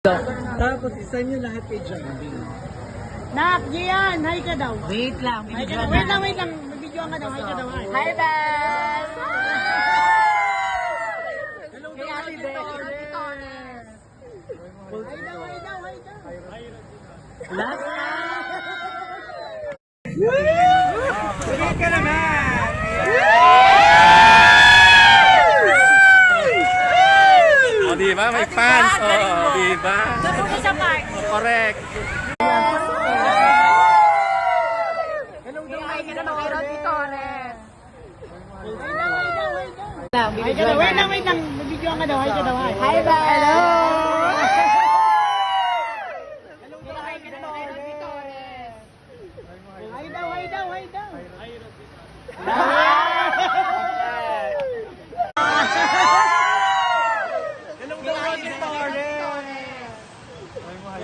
Tapos isa nyo lahat kay Jambi. Nak, Gian, hi ka daw. Wait lang, Hi ka daw. Wait lang. Video ka daw, hi ka daw. Hi, Bel! Hello, Kay Ate Bel. Hi daw. Last Sige ka naman! O, diba? May fans. O, diba? Doon sa park. Correct. Hello, hi ka daw kay Rodney Torres. Hi ka daw. Wait lang. Video ka daw, hi ka daw. Hi, Bel! Hello!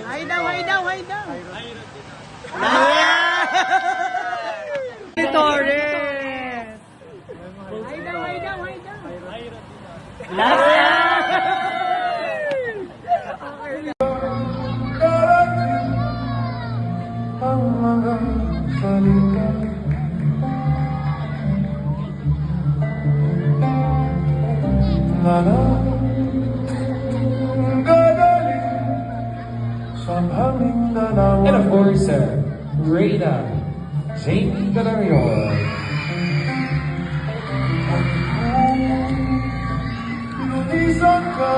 Hi daw. Hi daw. Torres! Hi daw. Ang mga salita na nanggaling sa aming dalawa. And of course, Reyna, Jamie Galarion. Lunisan ka,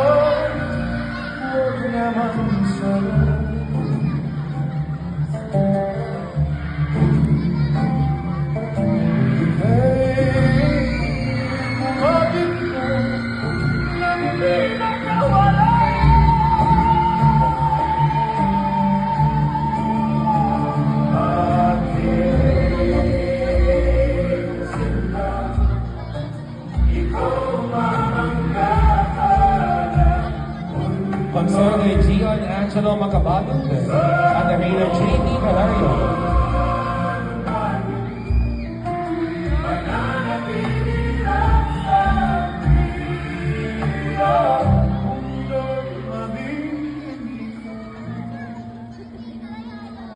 huwag naman sana. Bakit ka nang di nakawala? Pagsunod ay Gian Angelo Macabanog at the Reyna Jamie Galarion.